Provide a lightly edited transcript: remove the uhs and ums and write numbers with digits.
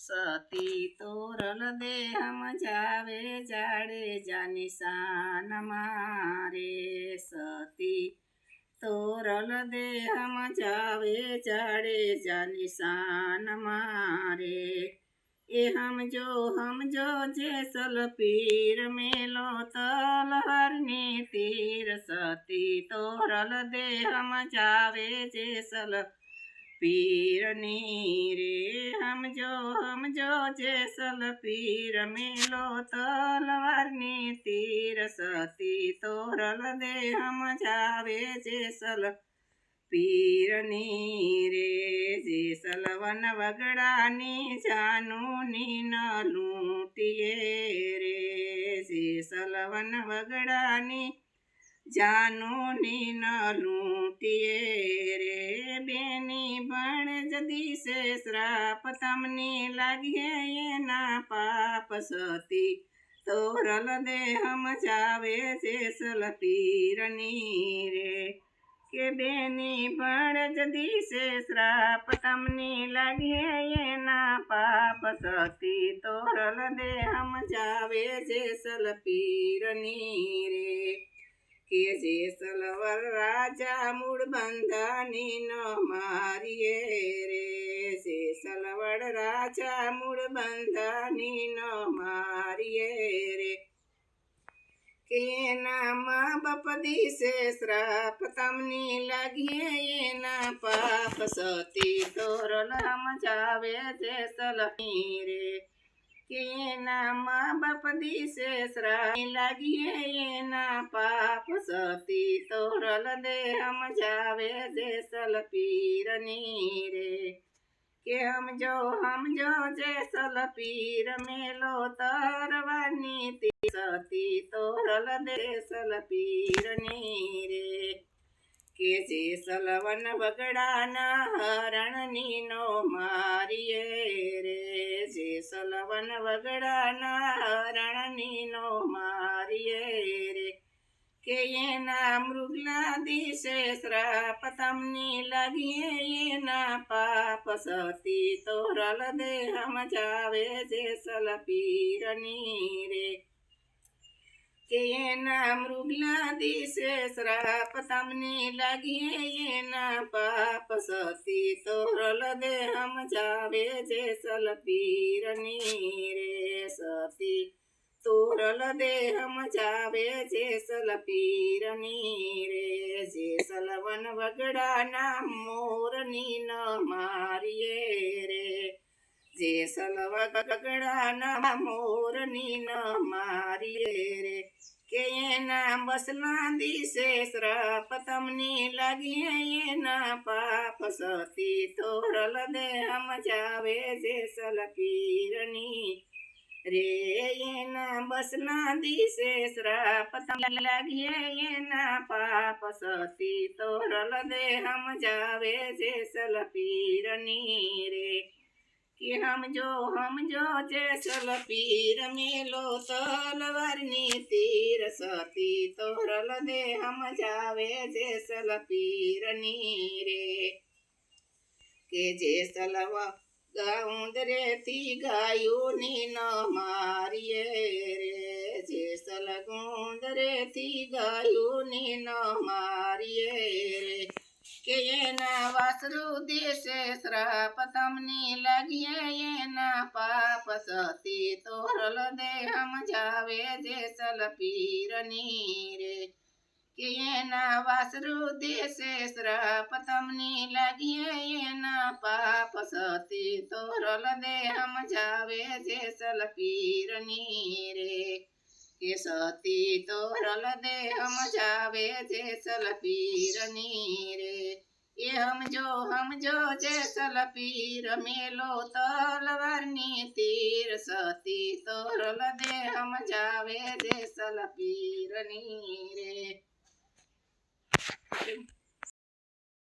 સતી તોરલ દેહમ જાવે જાડેજા નિશાન મારે સતી તોરલ દેહમ જાવે જાડેજા નિશાન મારે એ સમજો જેસલ પીર મેલો તલવારની તીર સતી તોરલ દેહમ જાવે જેસલ પીરની રે સમજો જેસલ પીર મેલો તલવારની તીર સતી તોરલ દેહમ જાવે જેસલ પીરની રે જેસલ વન વગડાની જાનુની ન લૂંટીએ રે જેસલ વન વગડાની જાનુની ન લૂંટીએ રે બેની ભણ જદીશે શ્રાપ તમની લાગે એના પાપ સતી તોરલ દેહમ જાવે જેસલ પીરની રે કે બેની ભણ જદીશે શ્રાપ તમની લાગે એના પાપ સતી તોરલ દેહમ જાવે જેસલ પીરની રે કે જેસલ વર રાજા મૂળ બંધાની ન મારીએ રે જેસલ વડ રાજા મૂળ બંધાની ન મારીએ રે કે એના મા બાપ દિશે શ્રાપ તમની લાગીએ એના પાપ સતી તોરલ જાવે જેસલ રે કે એના મા બાપ દિશે શ્રાપ લાગીએ એના પાપ સતી તોરલ દેહમ જાવે જેસલ પીરની રે કે સમજો જેસલ પીર મેલો તરવાની સતી તોરલ દેસલ પીરની રે કે જેસલ વન વગડાના હરણની નો મારીએ રે જેસલ વન વગડાના હરણની નો મારીએ રે કે એના મૃગલા દિશે શ્રાપ તમની લાગીએ એના પાપ સતી તોરલ દેહમ જાવે જેસલ પીરની રે કે એના મૃગલા દિશે શ્રાપ તમની લાગીએ એના પાપ સતી તોરલ દેહમ જાવે જેસલ પીરની રે સતી તોરલ દેહમ જાવે જેસલ પીરની રે જેસલ વન વગડાના મોરની ન મારીએ રે જેસલ વગડાના મોરની ન મારીએ રે કે એના બસલા દિશે શ્રાપ તમની લાગીએ એના પાપ સતી તોરલ દેહમ જાવે જેસલ પીરની રે એના બસલા દિશે શ્રાપ તમની લાગીએ એના પાપ સતી તોરલ દેહમ જાવે જેસલ પીરની રે કે સમજો જેસલ પીર મેલો તલવારની તીર સતી તોરલ દેહમ જાવે જેસલ પીરની રે કે જેસલ ગૌંદરેથી ગાયોની ન મારીએ રે જેસલ ગોંદરેથી ગાયોની ન મારીએ રે કે એના વાસરુ દેશે શ્રાપ તમની લાગીએ એના પાપ સતી તોરલ દેહમ જાવે જેસલ પીરની રે કે એના વાસરુ દેશે શ્રાપ તમની લાગીએ એના પાપ સતી તોરલ દેહમ જાવે જેસલ પીરની રે કે સતી તોરલ દેહમ જાવે જેસલ પીરની રે એ સમજો જેસલ પીર મેલો તલવારની તીર સતી તોરલ દેહમ જાવે જેસલ પીરની રે